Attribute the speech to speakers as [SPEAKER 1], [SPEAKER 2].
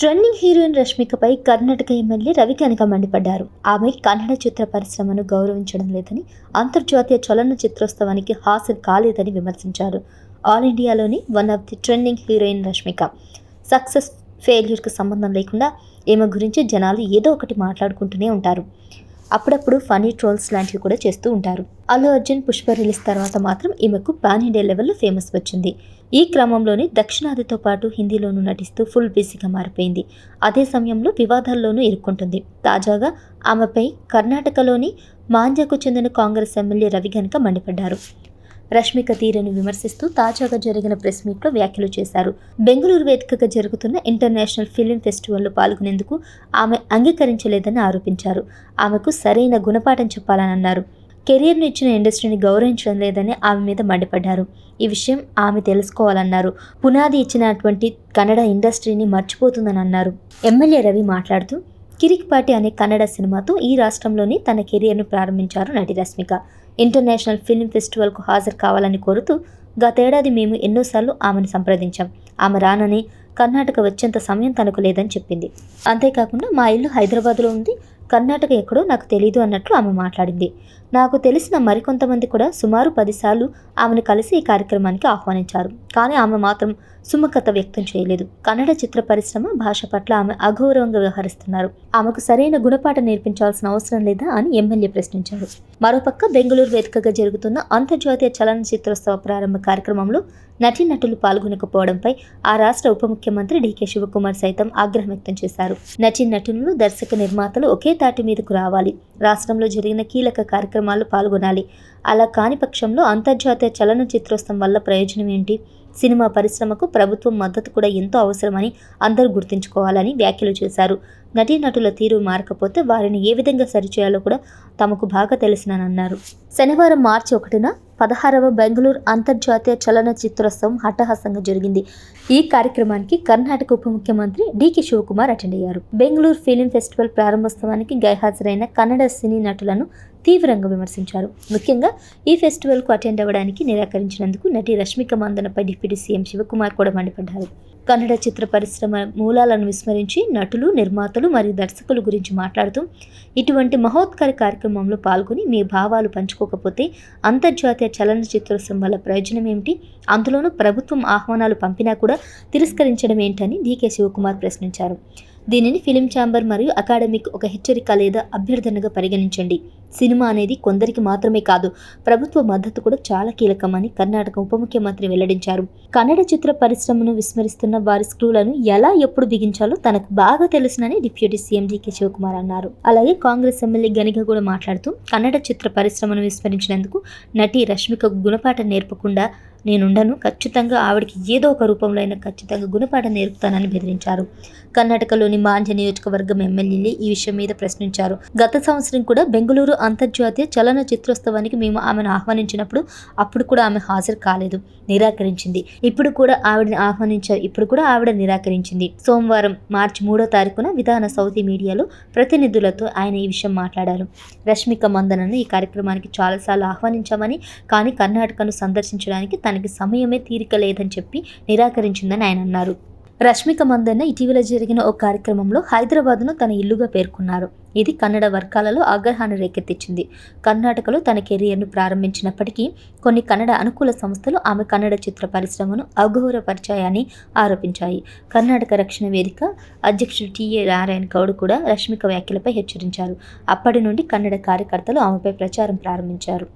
[SPEAKER 1] Trending heroine రష్మికపై Karnataka MLA Ravi Kanaka మండిపడ్డారు. ఆమె కన్నడ చిత్ర పరిశ్రమను గౌరవించడం లేదని, అంతర్జాతీయ చలన చిత్రోత్సవానికి హాజరు కాలేదని విమర్శించారు. ఆల్ ఇండియాలోని one of the trending heroine Rashmika. Success ఫెయిల్యూర్కి సంబంధం లేకుండా ఈమె గురించి జనాలు ఏదో ఒకటి మాట్లాడుకుంటూనే ఉంటారు. అప్పుడప్పుడు ఫనీ ట్రోల్స్ లాంటివి కూడా చేస్తూ ఉంటారు. అల్లు అర్జున్ పుష్ప రిలీజ్ తర్వాత మాత్రం ఈమెకు పాన్ ఇండియా లెవెల్లో ఫేమస్ వచ్చింది. ఈ క్రమంలోనే దక్షిణాదితో పాటు హిందీలోనూ నటిస్తూ ఫుల్ బిజీగా మారిపోయింది. అదే సమయంలో వివాదాల్లోనూ ఇరుక్కుంటుంది. తాజాగా ఆమెపై కర్ణాటకలోని మాండ్యకు చెందిన కాంగ్రెస్ ఎమ్మెల్యే రవి కనక మండిపడ్డారు. రష్మిక తీరును విమర్శిస్తూ తాజాగా జరిగిన ప్రెస్ మీట్లో వ్యాఖ్యలు చేశారు. బెంగళూరు వేదికగా జరుగుతున్న ఇంటర్నేషనల్ ఫిల్మ్ ఫెస్టివల్లో పాల్గొనేందుకు ఆమె అంగీకరించలేదని ఆరోపించారు. ఆమెకు సరైన గుణపాఠం చెప్పాలని అన్నారు. కెరీర్ను ఇచ్చిన ఇండస్ట్రీని గౌరవించడం లేదని ఆమె మీద మండిపడ్డారు. ఈ విషయం ఆమె తెలుసుకోవాలన్నారు. పునాది ఇచ్చినటువంటి కన్నడ ఇండస్ట్రీని మర్చిపోతుందని అన్నారు. ఎమ్మెల్యే రవి మాట్లాడుతూ, కిరిక్పాటి అనే కన్నడ సినిమాతో ఈ రాష్ట్రంలోని తన కెరీర్ను ప్రారంభించారు నటి రష్మిక. ఇంటర్నేషనల్ ఫిల్మ్ ఫెస్టివల్కు హాజరు కావాలని కోరుతూ గతేడాది మేము ఎన్నోసార్లు ఆమెను సంప్రదించాం. ఆమె రానని, కర్ణాటక వచ్చేంత సమయం తనకు లేదని చెప్పింది. అంతేకాకుండా మా ఇల్లు హైదరాబాద్లో ఉంది, కర్ణాటక ఎక్కడో నాకు తెలీదు అన్నట్లు ఆమె మాట్లాడింది. నాకు తెలిసిన మరికొంతమంది కూడా సుమారు 10 సార్లు ఆమెను కలిసి ఈ కార్యక్రమానికి ఆహ్వానించారు. కానీ ఆమె మాత్రం సుముఖత వ్యక్తం చేయలేదు. కన్నడ చిత్ర పరిశ్రమ భాష పట్ల ఆమె అగౌరవంగా వ్యవహరిస్తున్నారు. ఆమెకు సరైన గుణపాఠం నేర్పించాల్సిన అవసరం లేదా అని ఎమ్మెల్యే ప్రశ్నించారు. మరోపక్క బెంగళూరు వేదికగా జరుగుతున్న అంతర్జాతీయ చలన చిత్రోత్సవ ప్రారంభ కార్యక్రమంలో నటీనటులు పాల్గొనకపోవడంపై ఆ రాష్ట్ర ఉప ముఖ్యమంత్రి డీకే శివకుమార్ సైతం ఆగ్రహం వ్యక్తం చేశారు. నటీనటులు, దర్శక నిర్మాతలు ఒకే తాటి మీదకు రావాలి. రాష్ట్రంలో జరిగిన కీలక కార్యక్రమాల్లో పాల్గొనాలి. అలా కాని పక్షంలో అంతర్జాతీయ చలన చిత్రోత్సవం వల్ల ప్రయోజనం ఏంటి? సినిమా పరిశ్రమకు ప్రభుత్వం మద్దతు కూడా ఎంతో అవసరమని అందరూ గుర్తుంచుకోవాలని వ్యాఖ్యలు చేశారు. నటీనటుల తీరు మారకపోతే వారిని ఏ విధంగా సరిచేయాలో కూడా తమకు బాగా తెలిసినన్నారు. శనివారం మార్చి 1న 16వ బెంగళూరు అంతర్జాతీయ చలన చిత్రోత్సవం అట్టహాసంగా జరిగింది. ఈ కార్యక్రమానికి కర్ణాటక ఉప ముఖ్యమంత్రి డీకే శివకుమార్ అటెండ్ అయ్యారు. బెంగళూరు ఫిలిం ఫెస్టివల్ ప్రారంభోత్సవానికి గైహాజరైన కన్నడ సినీ నటులను తీవ్రంగా విమర్శించారు. ముఖ్యంగా ఈ ఫెస్టివల్కు అటెండ్ అవ్వడానికి నిరాకరించినందుకు నటి రష్మిక మందనపై డిప్యూటీ సీఎం శివకుమార్ కూడా మండిపడ్డారు. కన్నడ చిత్ర పరిశ్రమ మూలాలను విస్మరించి నటులు, నిర్మాతలు మరియు దర్శకుల గురించి మాట్లాడుతూ, ఇటువంటి మహోత్కర కార్యక్రమంలో పాల్గొని మీ భావాలు పంచుకోకపోతే అంతర్జాతీయ చలన చిత్రోత్సవం వల్ల ప్రయోజనం ఏమిటి? అందులోనూ ప్రభుత్వం ఆహ్వానాలు పంపినా కూడా తిరస్కరించడం ఏంటని డీకే శివకుమార్ ప్రశ్నించారు. దీనిని ఫిలిం ఛాంబర్ మరియు అకాడమీకి ఒక హెచ్చరిక లేదా అభ్యర్థనగా పరిగణించండి. సినిమా అనేది కొందరికి మాత్రమే కాదు, ప్రభుత్వ మద్దతు కూడా చాలా కీలకమని కర్ణాటక ఉప ముఖ్యమంత్రి వెల్లడించారు. కన్నడ చిత్ర పరిశ్రమను విస్మరిస్తున్న వారి స్క్రూలను ఎలా ఎప్పుడు బిగించాలో తనకు బాగా తెలుసునని డిప్యూటీ సీఎం డీకే శివకుమార్ అన్నారు. అలాగే కాంగ్రెస్ ఎమ్మెల్యే గనిగ కూడా మాట్లాడుతూ, కన్నడ చిత్ర పరిశ్రమను విస్మరించినందుకు నటి రష్మికకు గుణపాఠం నేర్పకుండా నేనుండను. ఖచ్చితంగా ఆవిడకి ఏదో ఒక రూపంలో అయినా ఖచ్చితంగా గుణపాఠం నేర్పుతానని బెదిరించారు. కర్ణాటకలోని మాండ్య నియోజకవర్గం ఎమ్మెల్యేలే ఈ విషయం మీద ప్రశ్నించారు. గత సంవత్సరం కూడా బెంగళూరు అంతర్జాతీయ చలన చిత్రోత్సవానికి మేము ఆమెను ఆహ్వానించినప్పుడు అప్పుడు కూడా ఆమె హాజరు కాలేదు, నిరాకరించింది. ఇప్పుడు కూడా ఆవిడ నిరాకరించింది. సోమవారం మార్చి 3వ తారీఖున విధాన సౌతీ మీడియాలో ప్రతినిధులతో ఆయన ఈ విషయం మాట్లాడారు. రష్మిక మందనను ఈ కార్యక్రమానికి చాలాసార్లు ఆహ్వానించామని, కానీ కర్ణాటకను సందర్శించడానికి తనకి సమయమే తీరిక లేదని చెప్పి నిరాకరించిందని ఆయన అన్నారు. రష్మిక మందన్న ఇటీవల జరిగిన ఓ కార్యక్రమంలో హైదరాబాద్ను తన ఇల్లుగా పేర్కొన్నారు. ఇది కన్నడ వర్గాలలో ఆగ్రహాన్ని రేకెత్తించింది. కర్ణాటకలో తన కెరియర్ను ప్రారంభించినప్పటికీ కొన్ని కన్నడ అనుకూల సంస్థలు ఆమె కన్నడ చిత్ర పరిశ్రమను అగౌరవపరిచాయని ఆరోపించాయి. కర్ణాటక రక్షణ వేదిక అధ్యక్షుడు టీఏ నారాయణ గౌడ్ కూడా రష్మిక వ్యాఖ్యలపై హెచ్చరించారు. అప్పటి నుండి కన్నడ కార్యకర్తలు ఆమెపై ప్రచారం ప్రారంభించారు.